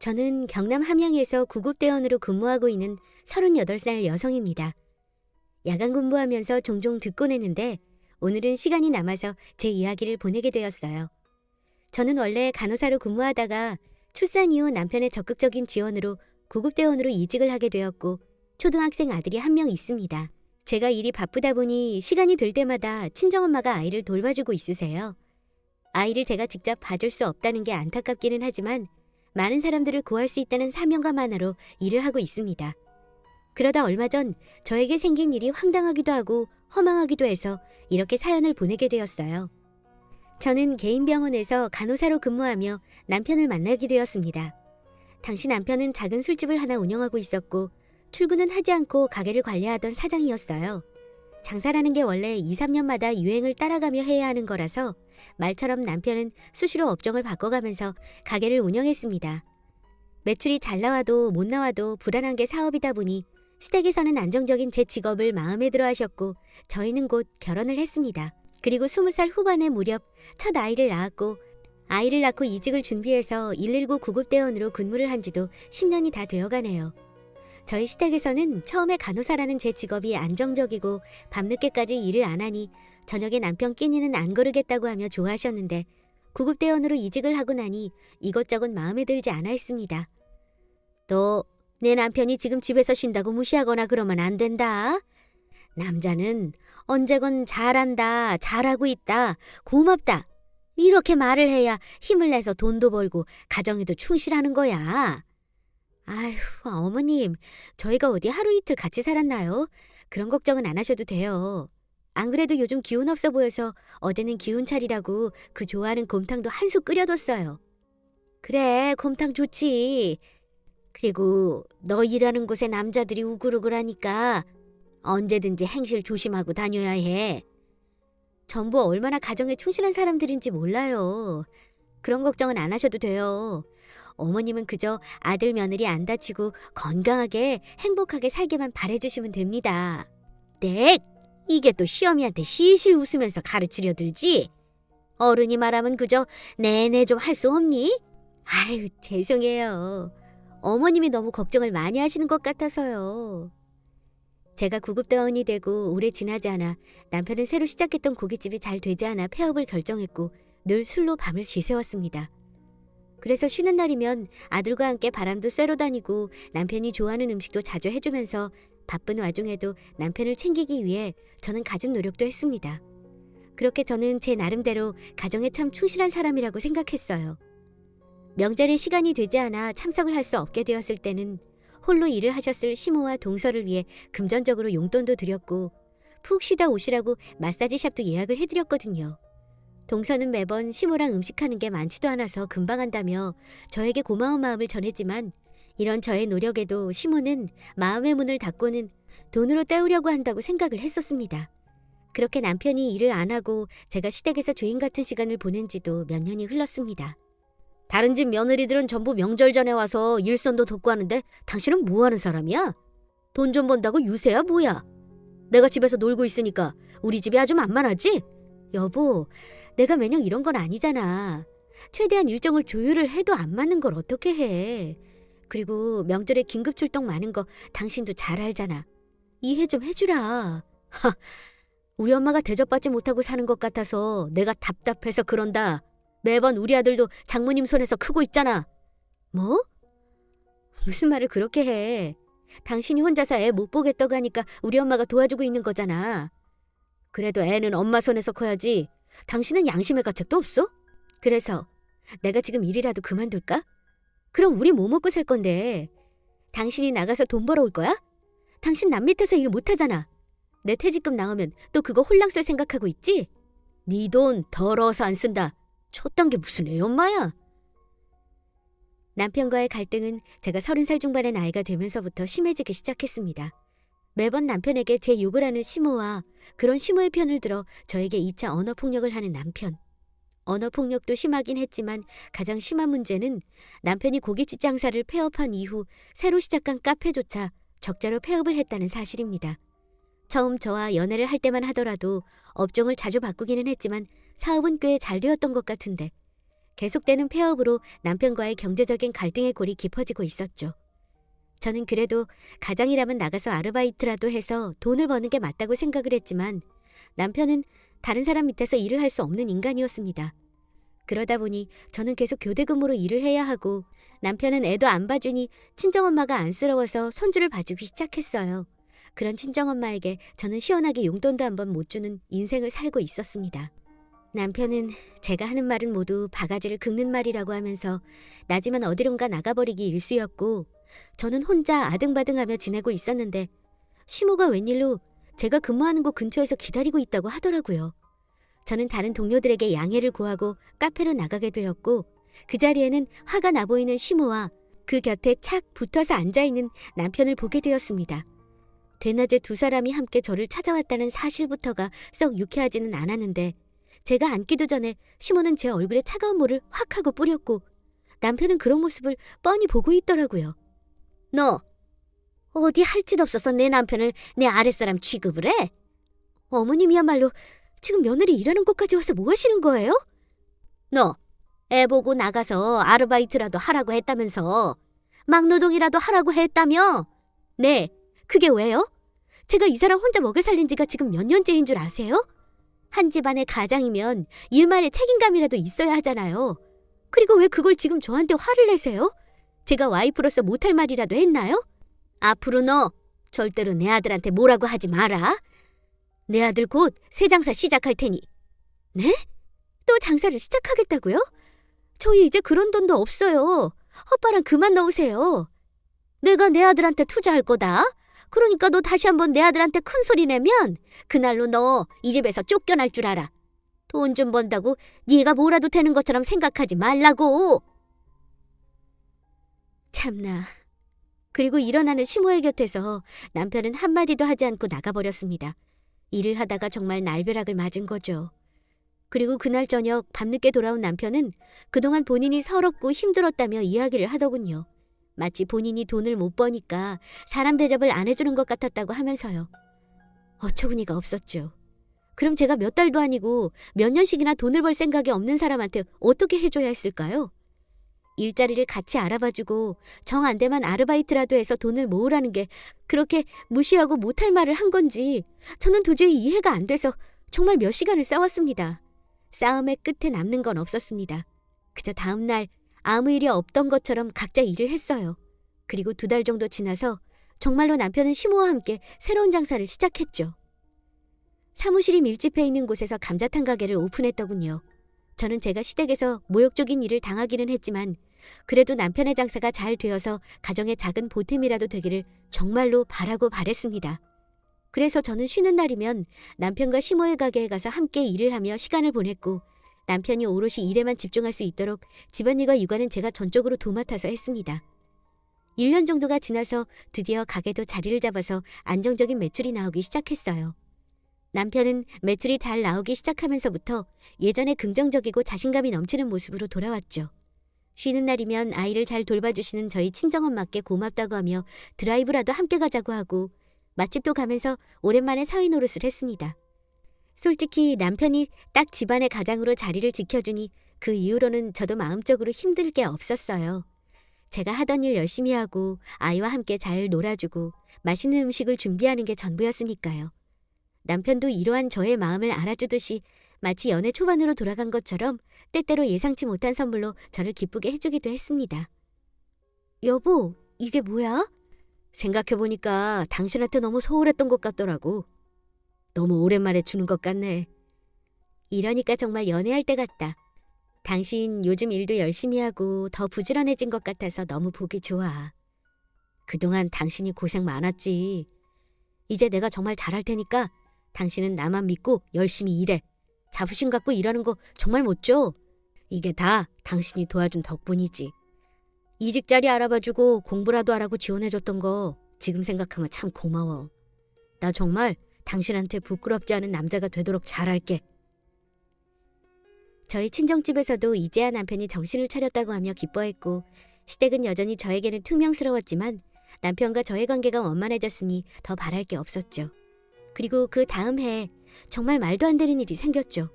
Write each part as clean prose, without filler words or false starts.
저는 경남 함양에서 구급대원으로 근무하고 있는 38살 여성입니다. 야간 근무하면서 종종 듣곤 했는데 오늘은 시간이 남아서 제 이야기를 보내게 되었어요. 저는 원래 간호사로 근무하다가 출산 이후 남편의 적극적인 지원으로 구급대원으로 이직을 하게 되었고 초등학생 아들이 한 명 있습니다. 제가 일이 바쁘다 보니 시간이 될 때마다 친정엄마가 아이를 돌봐주고 있으세요. 아이를 제가 직접 봐줄 수 없다는 게 안타깝기는 하지만 많은 사람들을 구할 수 있다는 사명감 하나로 일을 하고 있습니다. 그러다 얼마 전 저에게 생긴 일이 황당하기도 하고 허망하기도 해서 이렇게 사연을 보내게 되었어요. 저는 개인 병원에서 간호사로 근무하며 남편을 만나게 되었습니다. 당시 남편은 작은 술집을 하나 운영하고 있었고 출근은 하지 않고 가게를 관리하던 사장이었어요. 장사라는 게 원래 2, 3년마다 유행을 따라가며 해야 하는 거라서 말처럼 남편은 수시로 업종을 바꿔가면서 가게를 운영했습니다. 매출이 잘 나와도 못 나와도 불안한 게 사업이다 보니 시댁에서는 안정적인 제 직업을 마음에 들어 하셨고 저희는 곧 결혼을 했습니다. 그리고 20살 후반의 무렵 첫 아이를 낳았고 아이를 낳고 이직을 준비해서 119 구급대원으로 근무를 한 지도 10년이 다 되어가네요. 저희 시댁에서는 처음에 간호사라는 제 직업이 안정적이고 밤늦게까지 일을 안 하니 저녁에 남편 끼니는 안 거르겠다고 하며 좋아하셨는데 구급대원으로 이직을 하고 나니 이것저것 마음에 들지 않아 했습니다. 너 내 남편이 지금 집에서 쉰다고 무시하거나 그러면 안 된다. 남자는 언제건 잘한다, 잘하고 있다, 고맙다 이렇게 말을 해야 힘을 내서 돈도 벌고 가정에도 충실하는 거야. 아휴, 어머님, 저희가 어디 하루 이틀 같이 살았나요? 그런 걱정은 안 하셔도 돼요. 안 그래도 요즘 기운 없어 보여서 어제는 기운 차리라고 그 좋아하는 곰탕도 한 솥 끓여뒀어요. 그래, 곰탕 좋지. 그리고 너 일하는 곳에 남자들이 우글우글하니까 언제든지 행실 조심하고 다녀야 해. 전부 얼마나 가정에 충실한 사람들인지 몰라요. 그런 걱정은 안 하셔도 돼요. 어머님은 그저 아들 며느리 안 다치고 건강하게 행복하게 살게만 바래주시면 됩니다. 네, 이게 또 시어미한테 실실 웃으면서 가르치려 들지? 어른이 말하면 그저 네네 좀 할 수 없니? 아유, 죄송해요. 어머님이 너무 걱정을 많이 하시는 것 같아서요. 제가 구급대원이 되고 오래 지나지 않아 남편은 새로 시작했던 고깃집이 잘 되지 않아 폐업을 결정했고 늘 술로 밤을 지새웠습니다. 그래서 쉬는 날이면 아들과 함께 바람도 쐬러 다니고 남편이 좋아하는 음식도 자주 해주면서 바쁜 와중에도 남편을 챙기기 위해 저는 갖은 노력도 했습니다. 그렇게 저는 제 나름대로 가정에 참 충실한 사람이라고 생각했어요. 명절에 시간이 되지 않아 참석을 할 수 없게 되었을 때는 홀로 일을 하셨을 시모와 동서를 위해 금전적으로 용돈도 드렸고 푹 쉬다 오시라고 마사지샵도 예약을 해드렸거든요. 동서는 매번 시모랑 음식하는 게 많지도 않아서 금방 한다며 저에게 고마운 마음을 전했지만 이런 저의 노력에도 시모는 마음의 문을 닫고는 돈으로 때우려고 한다고 생각을 했었습니다. 그렇게 남편이 일을 안 하고 제가 시댁에서 죄인 같은 시간을 보낸 지도 몇 년이 흘렀습니다. 다른 집 며느리들은 전부 명절 전에 와서 일손도 돕고 하는데 당신은 뭐 하는 사람이야? 돈 좀 번다고 유세야 뭐야? 내가 집에서 놀고 있으니까 우리 집이 아주 만만하지? 여보, 내가 매년 이런 건 아니잖아. 최대한 일정을 조율을 해도 안 맞는 걸 어떻게 해. 그리고 명절에 긴급 출동 많은 거 당신도 잘 알잖아. 이해 좀 해주라. 하, 우리 엄마가 대접받지 못하고 사는 것 같아서 내가 답답해서 그런다. 매번 우리 아들도 장모님 손에서 크고 있잖아. 뭐? 무슨 말을 그렇게 해. 당신이 혼자서 애 못 보겠다고 하니까 우리 엄마가 도와주고 있는 거잖아. 그래도 애는 엄마 손에서 커야지. 당신은 양심의 가책도 없어? 그래서 내가 지금 일이라도 그만둘까? 그럼 우리 뭐 먹고 살 건데? 당신이 나가서 돈 벌어올 거야? 당신 남 밑에서 일 못하잖아. 내 퇴직금 나오면 또 그거 홀랑 쓸 생각하고 있지? 네 돈 더러워서 안 쓴다. 쳤단 게 무슨 애 엄마야? 남편과의 갈등은 제가 30살 중반의 나이가 되면서부터 심해지기 시작했습니다. 매번 남편에게 제 욕을 하는 시모와 그런 시모의 편을 들어 저에게 2차 언어폭력을 하는 남편. 언어폭력도 심하긴 했지만 가장 심한 문제는 남편이 고깃집 장사를 폐업한 이후 새로 시작한 카페조차 적자로 폐업을 했다는 사실입니다. 처음 저와 연애를 할 때만 하더라도 업종을 자주 바꾸기는 했지만 사업은 꽤 잘 되었던 것 같은데 계속되는 폐업으로 남편과의 경제적인 갈등의 골이 깊어지고 있었죠. 저는 그래도 가장이라면 나가서 아르바이트라도 해서 돈을 버는 게 맞다고 생각을 했지만 남편은 다른 사람 밑에서 일을 할 수 없는 인간이었습니다. 그러다 보니 저는 계속 교대 근무로 일을 해야 하고 남편은 애도 안 봐주니 친정엄마가 안쓰러워서 손주를 봐주기 시작했어요. 그런 친정엄마에게 저는 시원하게 용돈도 한 번 못 주는 인생을 살고 있었습니다. 남편은 제가 하는 말은 모두 바가지를 긁는 말이라고 하면서 나지만 어디론가 나가버리기 일쑤였고 저는 혼자 아등바등하며 지내고 있었는데 시모가 웬일로 제가 근무하는 곳 근처에서 기다리고 있다고 하더라고요. 저는 다른 동료들에게 양해를 구하고 카페로 나가게 되었고 그 자리에는 화가 나 보이는 시모와 그 곁에 착 붙어서 앉아있는 남편을 보게 되었습니다. 대낮에 두 사람이 함께 저를 찾아왔다는 사실부터가 썩 유쾌하지는 않았는데 제가 앉기도 전에 시모는 제 얼굴에 차가운 물을 확 하고 뿌렸고 남편은 그런 모습을 뻔히 보고 있더라고요. 너 어디 할 짓 없어서 내 남편을 내 아랫사람 취급을 해? 어머님이야말로 지금 며느리 일하는 곳까지 와서 뭐 하시는 거예요? 너 애 보고 나가서 아르바이트라도 하라고 했다면서 막노동이라도 하라고 했다며? 네, 그게 왜요? 제가 이 사람 혼자 먹여 살린 지가 지금 몇 년째인 줄 아세요? 한 집안의 가장이면 일말의 책임감이라도 있어야 하잖아요. 그리고 왜 그걸 지금 저한테 화를 내세요? 제가 와이프로서 못할 말이라도 했나요? 앞으로 너 절대로 내 아들한테 뭐라고 하지 마라. 내 아들 곧 새 장사 시작할 테니. 네? 또 장사를 시작하겠다고요? 저희 이제 그런 돈도 없어요. 헛바람 그만 넣으세요. 내가 내 아들한테 투자할 거다. 그러니까 너 다시 한번 내 아들한테 큰 소리 내면 그날로 너 이 집에서 쫓겨날 줄 알아. 돈 좀 번다고 네가 뭐라도 되는 것처럼 생각하지 말라고. 참나. 그리고 일어나는 시모의 곁에서 남편은 한마디도 하지 않고 나가버렸습니다. 일을 하다가 정말 날벼락을 맞은 거죠. 그리고 그날 저녁 밤늦게 돌아온 남편은 그동안 본인이 서럽고 힘들었다며 이야기를 하더군요. 마치 본인이 돈을 못 버니까 사람 대접을 안 해주는 것 같았다고 하면서요. 어처구니가 없었죠. 그럼 제가 몇 달도 아니고 몇 년씩이나 돈을 벌 생각이 없는 사람한테 어떻게 해줘야 했을까요? 일자리를 같이 알아봐주고 정 안 되면 아르바이트라도 해서 돈을 모으라는 게 그렇게 무시하고 못할 말을 한 건지 저는 도저히 이해가 안 돼서 정말 몇 시간을 싸웠습니다. 싸움의 끝에 남는 건 없었습니다. 그저 다음 날 아무 일이 없던 것처럼 각자 일을 했어요. 그리고 2달 정도 지나서 정말로 남편은 시모와 함께 새로운 장사를 시작했죠. 사무실이 밀집해 있는 곳에서 감자탕 가게를 오픈했더군요. 저는 제가 시댁에서 모욕적인 일을 당하기는 했지만 그래도 남편의 장사가 잘 되어서 가정의 작은 보탬이라도 되기를 정말로 바라고 바랬습니다. 그래서 저는 쉬는 날이면 남편과 시모의 가게에 가서 함께 일을 하며 시간을 보냈고 남편이 오롯이 일에만 집중할 수 있도록 집안일과 육아는 제가 전적으로 도맡아서 했습니다. 1년 정도가 지나서 드디어 가게도 자리를 잡아서 안정적인 매출이 나오기 시작했어요. 남편은 매출이 잘 나오기 시작하면서부터 예전에 긍정적이고 자신감이 넘치는 모습으로 돌아왔죠. 쉬는 날이면 아이를 잘 돌봐주시는 저희 친정엄마께 고맙다고 하며 드라이브라도 함께 가자고 하고 맛집도 가면서 오랜만에 사위 노릇을 했습니다. 솔직히 남편이 딱 집안의 가장으로 자리를 지켜주니 그 이후로는 저도 마음적으로 힘들 게 없었어요. 제가 하던 일 열심히 하고 아이와 함께 잘 놀아주고 맛있는 음식을 준비하는 게 전부였으니까요. 남편도 이러한 저의 마음을 알아주듯이 마치 연애 초반으로 돌아간 것처럼 때때로 예상치 못한 선물로 저를 기쁘게 해주기도 했습니다. 여보, 이게 뭐야? 생각해보니까 당신한테 너무 소홀했던 것 같더라고. 너무 오랜만에 주는 것 같네. 이러니까 정말 연애할 때 같다. 당신 요즘 일도 열심히 하고 더 부지런해진 것 같아서 너무 보기 좋아. 그동안 당신이 고생 많았지. 이제 내가 정말 잘할 테니까 당신은 나만 믿고 열심히 일해. 자부심 갖고 일하는 거 정말 멋져. 이게 다 당신이 도와준 덕분이지. 이직 자리 알아봐주고 공부라도 하라고 지원해줬던 거 지금 생각하면 참 고마워. 나 정말 당신한테 부끄럽지 않은 남자가 되도록 잘할게. 저희 친정집에서도 이제야 남편이 정신을 차렸다고 하며 기뻐했고 시댁은 여전히 저에게는 퉁명스러웠지만 남편과 저의 관계가 원만해졌으니 더 바랄 게 없었죠. 그리고 그 다음 해에 정말 말도 안 되는 일이 생겼죠.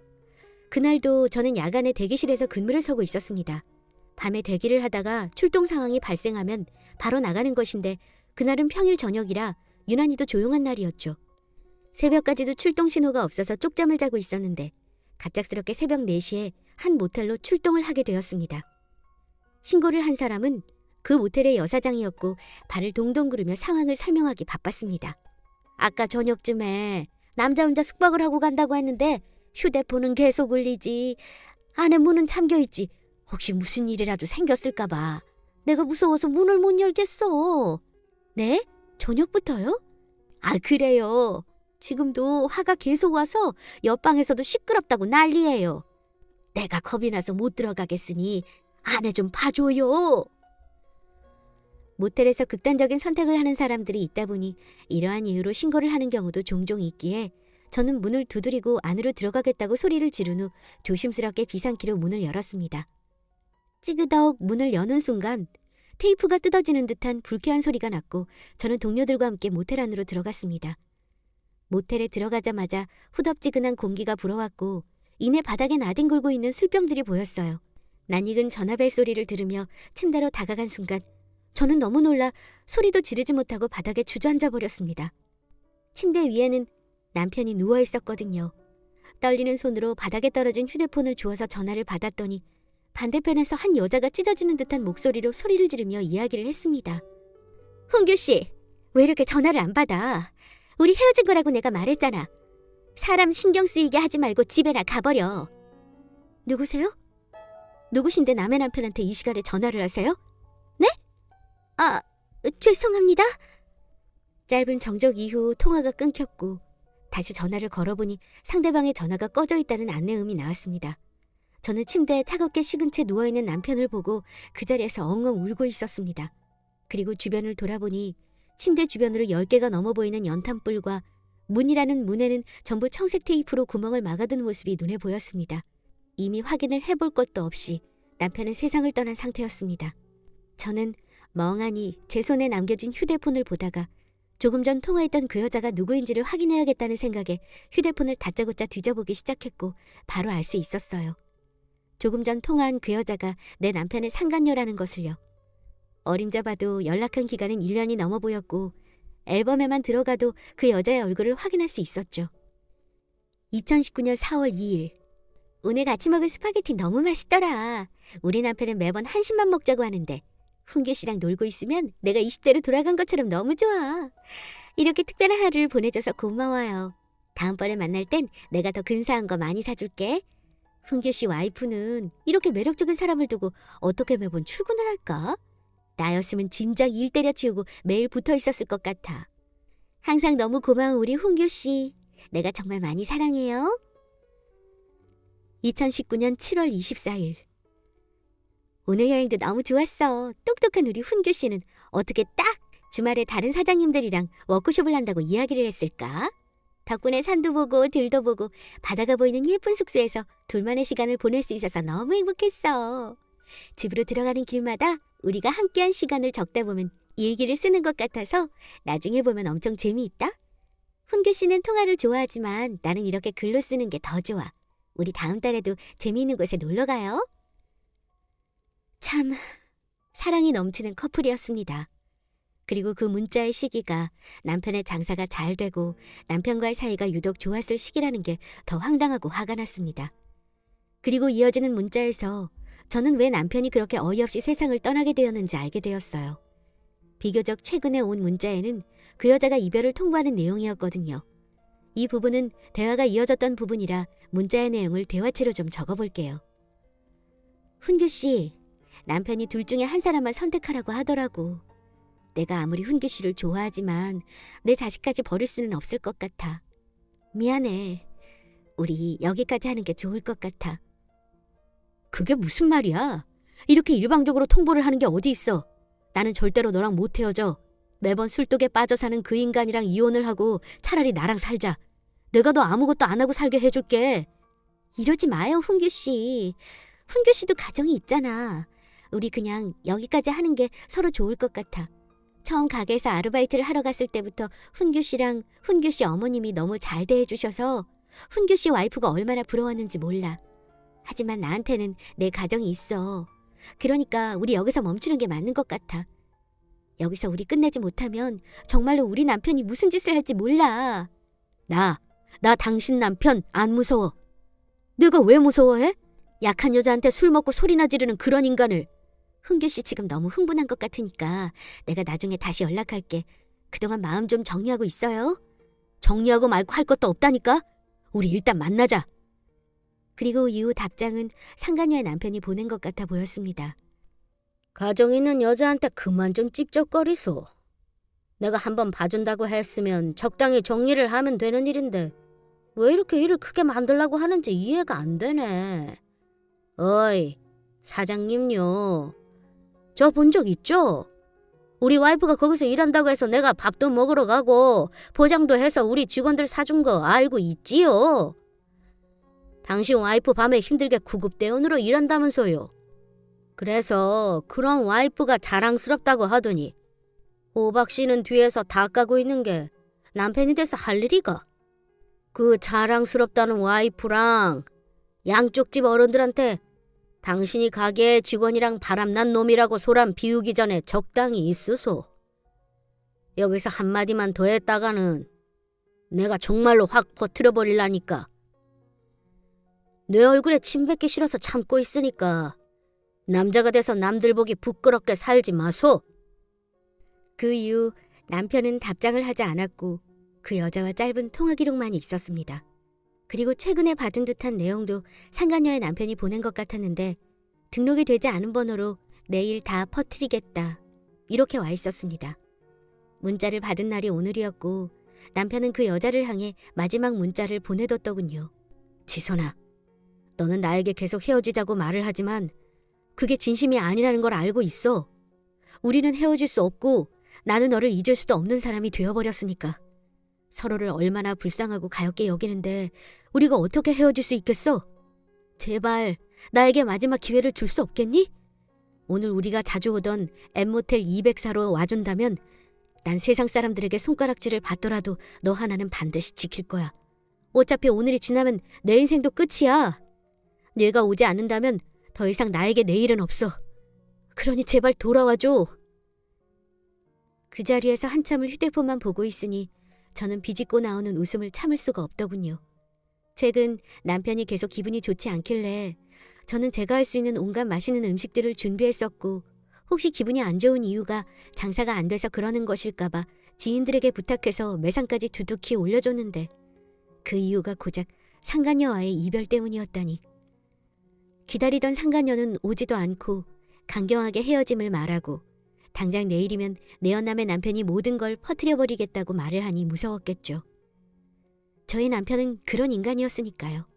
그날도 저는 야간에 대기실에서 근무를 서고 있었습니다. 밤에 대기를 하다가 출동 상황이 발생하면 바로 나가는 것인데 그날은 평일 저녁이라 유난히도 조용한 날이었죠. 새벽까지도 출동 신호가 없어서 쪽잠을 자고 있었는데 갑작스럽게 새벽 4시에 한 모텔로 출동을 하게 되었습니다. 신고를 한 사람은 그 모텔의 여사장이었고 발을 동동 구르며 상황을 설명하기 바빴습니다. 아까 저녁쯤에 남자 혼자 숙박을 하고 간다고 했는데 휴대폰은 계속 울리지. 안에 문은 잠겨있지. 혹시 무슨 일이라도 생겼을까 봐. 내가 무서워서 문을 못 열겠어. 네? 저녁부터요? 아, 그래요. 지금도 화가 계속 와서 옆방에서도 시끄럽다고 난리예요. 내가 겁이 나서 못 들어가겠으니 안에 좀 봐줘요. 모텔에서 극단적인 선택을 하는 사람들이 있다 보니 이러한 이유로 신고를 하는 경우도 종종 있기에 저는 문을 두드리고 안으로 들어가겠다고 소리를 지른 후 조심스럽게 비상키로 문을 열었습니다. 찌그덕 문을 여는 순간 테이프가 뜯어지는 듯한 불쾌한 소리가 났고 저는 동료들과 함께 모텔 안으로 들어갔습니다. 모텔에 들어가자마자 후덥지근한 공기가 불어왔고 이내 바닥에 나뒹굴고 있는 술병들이 보였어요. 낯익은 전화벨 소리를 들으며 침대로 다가간 순간 저는 너무 놀라 소리도 지르지 못하고 바닥에 주저앉아 버렸습니다. 침대 위에는 남편이 누워 있었거든요. 떨리는 손으로 바닥에 떨어진 휴대폰을 주워서 전화를 받았더니 반대편에서 한 여자가 찢어지는 듯한 목소리로 소리를 지르며 이야기를 했습니다. 훈규 씨, 왜 이렇게 전화를 안 받아? 우리 헤어진 거라고 내가 말했잖아. 사람 신경 쓰이게 하지 말고 집에나 가버려. 누구세요? 누구신데 남의 남편한테 이 시간에 전화를 하세요? 네? 아, 죄송합니다. 짧은 정적 이후 통화가 끊겼고 다시 전화를 걸어보니 상대방의 전화가 꺼져 있다는 안내음이 나왔습니다. 저는 침대에 차갑게 식은 채 누워있는 남편을 보고 그 자리에서 엉엉 울고 있었습니다. 그리고 주변을 돌아보니 침대 주변으로 10개가 넘어 보이는 연탄불과 문이라는 문에는 전부 청색 테이프로 구멍을 막아둔 모습이 눈에 보였습니다. 이미 확인을 해볼 것도 없이 남편은 세상을 떠난 상태였습니다. 저는 멍하니 제 손에 남겨진 휴대폰을 보다가 조금 전 통화했던 그 여자가 누구인지를 확인해야겠다는 생각에 휴대폰을 다짜고짜 뒤져보기 시작했고 바로 알 수 있었어요. 조금 전 통화한 그 여자가 내 남편의 상간녀라는 것을요. 어림잡아도 연락한 기간은 1년이 넘어 보였고 앨범에만 들어가도 그 여자의 얼굴을 확인할 수 있었죠. 2019년 4월 2일. 오늘 같이 먹을 스파게티 너무 맛있더라. 우리 남편은 매번 한식만 먹자고 하는데 훈규 씨랑 놀고 있으면 내가 20대로 돌아간 것처럼 너무 좋아. 이렇게 특별한 하루를 보내줘서 고마워요. 다음번에 만날 땐 내가 더 근사한 거 많이 사줄게. 훈규 씨 와이프는 이렇게 매력적인 사람을 두고 어떻게 매번 출근을 할까? 나였으면 진작 일 때려치우고 매일 붙어 있었을 것 같아. 항상 너무 고마운 우리 훈규 씨. 내가 정말 많이 사랑해요. 2019년 7월 24일. 오늘 여행도 너무 좋았어. 똑똑한 우리 훈규 씨는 어떻게 딱 주말에 다른 사장님들이랑 워크숍을 한다고 이야기를 했을까? 덕분에 산도 보고 들도 보고 바다가 보이는 예쁜 숙소에서 둘만의 시간을 보낼 수 있어서 너무 행복했어. 집으로 들어가는 길마다 우리가 함께한 시간을 적다 보면 일기를 쓰는 것 같아서 나중에 보면 엄청 재미있다. 훈규 씨는 통화를 좋아하지만 나는 이렇게 글로 쓰는 게 더 좋아. 우리 다음 달에도 재미있는 곳에 놀러 가요. 참 사랑이 넘치는 커플이었습니다. 그리고 그 문자의 시기가 남편의 장사가 잘 되고 남편과의 사이가 유독 좋았을 시기라는 게 더 황당하고 화가 났습니다. 그리고 이어지는 문자에서 저는 왜 남편이 그렇게 어이없이 세상을 떠나게 되었는지 알게 되었어요. 비교적 최근에 온 문자에는 그 여자가 이별을 통보하는 내용이었거든요. 이 부분은 대화가 이어졌던 부분이라 문자의 내용을 대화체로 좀 적어볼게요. 훈규 씨, 남편이 둘 중에 한 사람만 선택하라고 하더라고. 내가 아무리 훈규 씨를 좋아하지만 내 자식까지 버릴 수는 없을 것 같아. 미안해. 우리 여기까지 하는 게 좋을 것 같아. 그게 무슨 말이야? 이렇게 일방적으로 통보를 하는 게 어디 있어? 나는 절대로 너랑 못 헤어져. 매번 술독에 빠져 사는 그 인간이랑 이혼을 하고 차라리 나랑 살자. 내가 너 아무것도 안 하고 살게 해줄게. 이러지 마요, 훈규 씨. 훈규 씨도 가정이 있잖아. 우리 그냥 여기까지 하는 게 서로 좋을 것 같아. 처음 가게에서 아르바이트를 하러 갔을 때부터 훈규 씨랑 훈규 씨 어머님이 너무 잘 대해주셔서 훈규 씨 와이프가 얼마나 부러웠는지 몰라. 하지만 나한테는 내 가정이 있어. 그러니까 우리 여기서 멈추는 게 맞는 것 같아. 여기서 우리 끝내지 못하면 정말로 우리 남편이 무슨 짓을 할지 몰라. 나 당신 남편 안 무서워. 내가 왜 무서워해? 약한 여자한테 술 먹고 소리나 지르는 그런 인간을. 흥규 씨 지금 너무 흥분한 것 같으니까 내가 나중에 다시 연락할게. 그동안 마음 좀 정리하고 있어요. 정리하고 말고 할 것도 없다니까. 우리 일단 만나자. 그리고 이후 답장은 상간녀의 남편이 보낸 것 같아 보였습니다. 가정 있는 여자한테 그만 좀 찝쩍거리소. 내가 한번 봐준다고 했으면 적당히 정리를 하면 되는 일인데 왜 이렇게 일을 크게 만들려고 하는지 이해가 안 되네. 어이, 사장님요. 저 본 적 있죠? 우리 와이프가 거기서 일한다고 해서 내가 밥도 먹으러 가고 포장도 해서 우리 직원들 사준 거 알고 있지요? 당신 와이프 밤에 힘들게 구급대원으로 일한다면서요. 그래서 그런 와이프가 자랑스럽다고 하더니 오박 씨는 뒤에서 다 까고 있는 게 남편이 돼서 할 일이가? 그 자랑스럽다는 와이프랑 양쪽 집 어른들한테 당신이 가게 직원이랑 바람난 놈이라고 소란 비우기 전에 적당히 있으소. 여기서 한마디만 더 했다가는 내가 정말로 확 퍼뜨려버릴라니까. 내 얼굴에 침 뱉기 싫어서 참고 있으니까 남자가 돼서 남들 보기 부끄럽게 살지 마소. 그 이후 남편은 답장을 하지 않았고 그 여자와 짧은 통화 기록만 있었습니다. 그리고 최근에 받은 듯한 내용도 상간녀의 남편이 보낸 것 같았는데 등록이 되지 않은 번호로 내일 다 퍼뜨리겠다 이렇게 와 있었습니다. 문자를 받은 날이 오늘이었고 남편은 그 여자를 향해 마지막 문자를 보내뒀더군요. 지선아, 너는 나에게 계속 헤어지자고 말을 하지만 그게 진심이 아니라는 걸 알고 있어. 우리는 헤어질 수 없고 나는 너를 잊을 수도 없는 사람이 되어버렸으니까. 서로를 얼마나 불쌍하고 가엾게 여기는데 우리가 어떻게 헤어질 수 있겠어? 제발 나에게 마지막 기회를 줄 수 없겠니? 오늘 우리가 자주 오던 M모텔 204로 와준다면 난 세상 사람들에게 손가락질을 받더라도 너 하나는 반드시 지킬 거야. 어차피 오늘이 지나면 내 인생도 끝이야. 네가 오지 않는다면 더 이상 나에게 내일은 없어. 그러니 제발 돌아와줘. 그 자리에서 한참을 휴대폰만 보고 있으니 저는 비집고 나오는 웃음을 참을 수가 없더군요. 최근 남편이 계속 기분이 좋지 않길래 저는 제가 할 수 있는 온갖 맛있는 음식들을 준비했었고 혹시 기분이 안 좋은 이유가 장사가 안 돼서 그러는 것일까봐 지인들에게 부탁해서 매상까지 두둑히 올려줬는데 그 이유가 고작 상간녀와의 이별 때문이었다니. 기다리던 상간녀는 오지도 않고 강경하게 헤어짐을 말하고 당장 내일이면 내연남의 남편이 모든 걸 퍼뜨려버리겠다고 말을 하니 무서웠겠죠. 저희 남편은 그런 인간이었으니까요.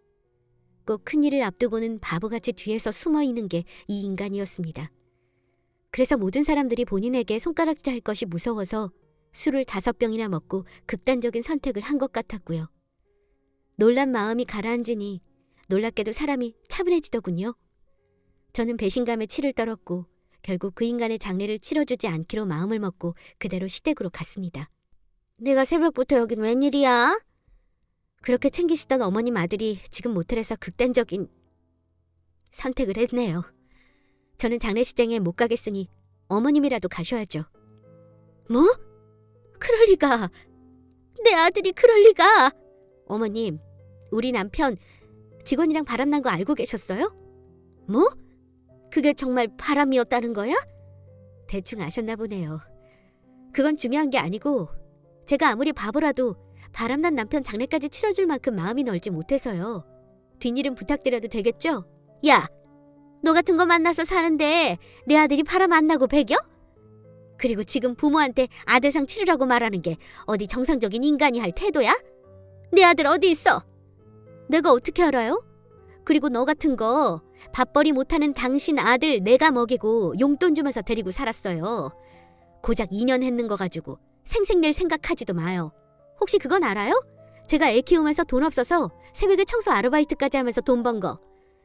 꼭 큰일을 앞두고는 바보같이 뒤에서 숨어있는 게 이 인간이었습니다. 그래서 모든 사람들이 본인에게 손가락질할 것이 무서워서 술을 5병이나 먹고 극단적인 선택을 한 것 같았고요. 놀란 마음이 가라앉으니 놀랍게도 사람이 차분해지더군요. 저는 배신감에 치를 떨었고 결국 그 인간의 장례를 치러주지 않기로 마음을 먹고 그대로 시댁으로 갔습니다. 내가 새벽부터 여긴 웬일이야? 그렇게 챙기시던 어머님 아들이 지금 모텔에서 극단적인 선택을 했네요. 저는 장례식장에 못 가겠으니 어머님이라도 가셔야죠. 뭐? 그럴 리가. 내 아들이 그럴 리가. 어머님, 우리 남편 직원이랑 바람난 거 알고 계셨어요? 뭐? 그게 정말 바람이었다는 거야? 대충 아셨나 보네요. 그건 중요한 게 아니고 제가 아무리 바보라도 바람난 남편 장례까지 치러줄 만큼 마음이 넓지 못해서요. 뒷일은 부탁드려도 되겠죠? 야! 너 같은 거 만나서 사는데 내 아들이 바람 안 나고 배겨? 그리고 지금 부모한테 아들상 치르라고 말하는 게 어디 정상적인 인간이 할 태도야? 내 아들 어디 있어? 내가 어떻게 알아요? 그리고 너 같은 거 밥벌이 못하는 당신 아들 내가 먹이고 용돈 주면서 데리고 살았어요. 고작 2년 했는 거 가지고 생색낼 생각하지도 마요. 혹시 그건 알아요? 제가 애 키우면서 돈 없어서 새벽에 청소 아르바이트까지 하면서 돈 번 거.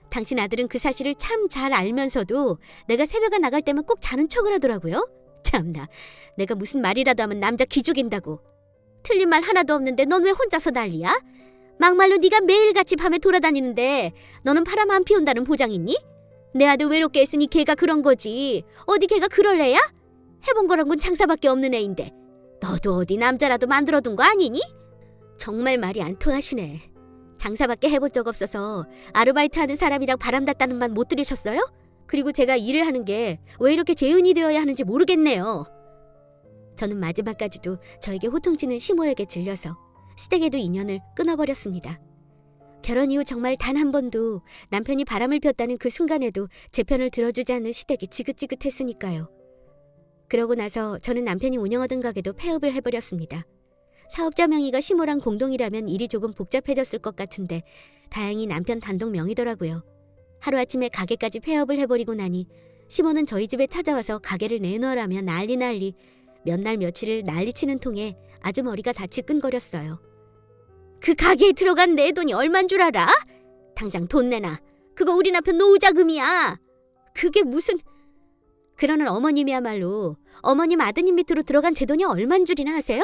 당신 아들은 그 사실을 참 잘 알면서도 내가 새벽에 나갈 때면 꼭 자는 척을 하더라고요. 참나, 내가 무슨 말이라도 하면 남자 기죽인다고. 틀린 말 하나도 없는데 넌 왜 혼자서 난리야? 막말로 네가 매일같이 밤에 돌아다니는데 너는 바람 안 피운다는 보장 있니? 내 아들 외롭게 했으니 걔가 그런 거지. 어디 걔가 그럴 애야? 해본 거란 건 장사밖에 없는 애인데 너도 어디 남자라도 만들어둔 거 아니니? 정말 말이 안 통하시네. 장사밖에 해본 적 없어서 아르바이트하는 사람이랑 바람났다는 말 못 들으셨어요? 그리고 제가 일을 하는 게 왜 이렇게 재운이 되어야 하는지 모르겠네요. 저는 마지막까지도 저에게 호통치는 시모에게 질려서 시댁에도 인연을 끊어버렸습니다. 결혼 이후 정말 단 한 번도 남편이 바람을 폈다는 그 순간에도 제 편을 들어주지 않는 시댁이 지긋지긋했으니까요. 그러고 나서 저는 남편이 운영하던 가게도 폐업을 해버렸습니다. 사업자 명의가 시모랑 공동이라면 일이 조금 복잡해졌을 것 같은데 다행히 남편 단독 명의더라고요. 하루아침에 가게까지 폐업을 해버리고 나니 시모는 저희 집에 찾아와서 가게를 내놓으라며 난리 몇 날 며칠을 난리치는 통에 아주 머리가 다 지끈거렸어요. 그 가게에 들어간 내 돈이 얼만 줄 알아? 당장 돈 내놔. 그거 우리 남편 노후 자금이야. 그게 무슨... 그러는 어머님이야말로 어머님 아드님 밑으로 들어간 제 돈이 얼만 줄이나 아세요?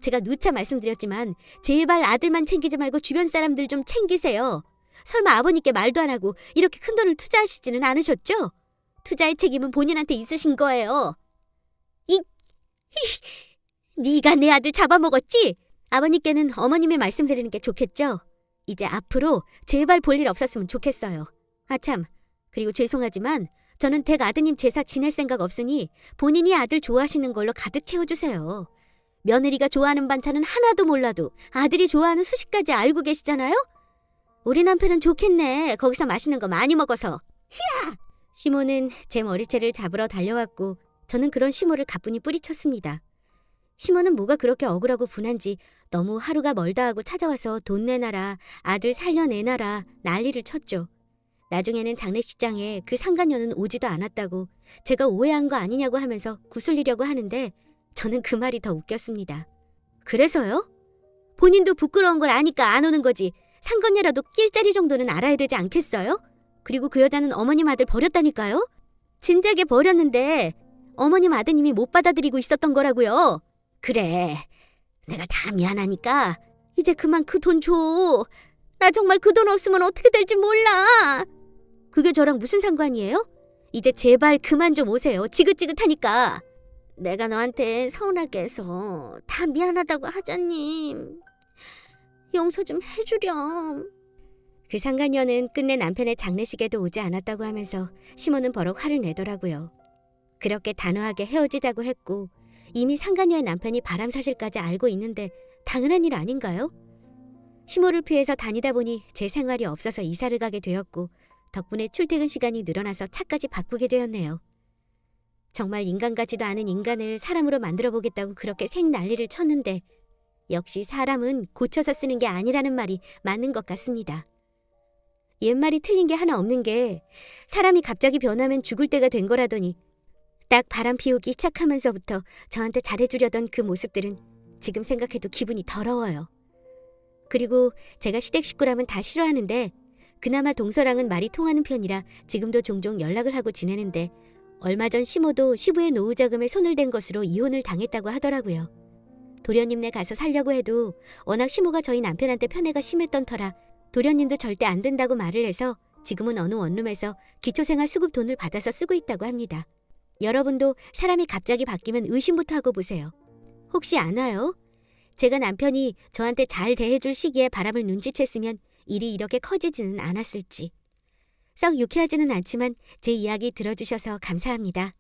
제가 누차 말씀드렸지만 제발 아들만 챙기지 말고 주변 사람들 좀 챙기세요. 설마 아버님께 말도 안 하고 이렇게 큰 돈을 투자하시지는 않으셨죠? 투자의 책임은 본인한테 있으신 거예요. 네가 내 아들 잡아먹었지? 아버님께는 어머님이 말씀드리는 게 좋겠죠? 이제 앞으로 제발 볼 일 없었으면 좋겠어요. 아참, 그리고 죄송하지만 저는 댁 아드님 제사 지낼 생각 없으니 본인이 아들 좋아하시는 걸로 가득 채워주세요. 며느리가 좋아하는 반찬은 하나도 몰라도 아들이 좋아하는 수식까지 알고 계시잖아요? 우리 남편은 좋겠네. 거기서 맛있는 거 많이 먹어서. 히야! 시모는 제 머리채를 잡으러 달려왔고 저는 그런 시모를 가뿐히 뿌리쳤습니다. 시모는 뭐가 그렇게 억울하고 분한지 너무 하루가 멀다 하고 찾아와서 돈 내놔라, 아들 살려내놔라 난리를 쳤죠. 나중에는 장례식장에 그 상간녀는 오지도 않았다고 제가 오해한 거 아니냐고 하면서 구슬리려고 하는데 저는 그 말이 더 웃겼습니다. 그래서요? 본인도 부끄러운 걸 아니까 안 오는 거지. 상간녀라도 낄자리 정도는 알아야 되지 않겠어요? 그리고 그 여자는 어머님 아들 버렸다니까요? 진작에 버렸는데 어머님 아드님이 못 받아들이고 있었던 거라고요. 그래, 내가 다 미안하니까 이제 그만 그 돈 줘. 나 정말 그 돈 없으면 어떻게 될지 몰라. 그게 저랑 무슨 상관이에요? 이제 제발 그만 좀 오세요. 지긋지긋하니까. 내가 너한테 서운하게 해서 다 미안하다고 하자님. 용서 좀 해주렴. 그 상간녀는 끝내 남편의 장례식에도 오지 않았다고 하면서 시모는 버럭 화를 내더라고요. 그렇게 단호하게 헤어지자고 했고 이미 상간녀의 남편이 바람 사실까지 알고 있는데 당연한 일 아닌가요? 시모를 피해서 다니다 보니 제 생활이 없어서 이사를 가게 되었고 덕분에 출퇴근 시간이 늘어나서 차까지 바꾸게 되었네요. 정말 인간 같지도 않은 인간을 사람으로 만들어 보겠다고 그렇게 생난리를 쳤는데 역시 사람은 고쳐서 쓰는 게 아니라는 말이 맞는 것 같습니다. 옛말이 틀린 게 하나 없는 게 사람이 갑자기 변하면 죽을 때가 된 거라더니 딱 바람 피우기 시작하면서부터 저한테 잘해주려던 그 모습들은 지금 생각해도 기분이 더러워요. 그리고 제가 시댁 식구라면 다 싫어하는데 그나마 동서랑은 말이 통하는 편이라 지금도 종종 연락을 하고 지내는데 얼마 전 시모도 시부의 노후 자금에 손을 댄 것으로 이혼을 당했다고 하더라고요. 도련님네 가서 살려고 해도 워낙 시모가 저희 남편한테 편애가 심했던 터라 도련님도 절대 안 된다고 말을 해서 지금은 어느 원룸에서 기초생활 수급 돈을 받아서 쓰고 있다고 합니다. 여러분도 사람이 갑자기 바뀌면 의심부터 하고 보세요. 혹시 아나요? 제가 남편이 저한테 잘 대해줄 시기에 바람을 눈치챘으면 일이 이렇게 커지지는 않았을지. 썩 유쾌하지는 않지만 제 이야기 들어주셔서 감사합니다.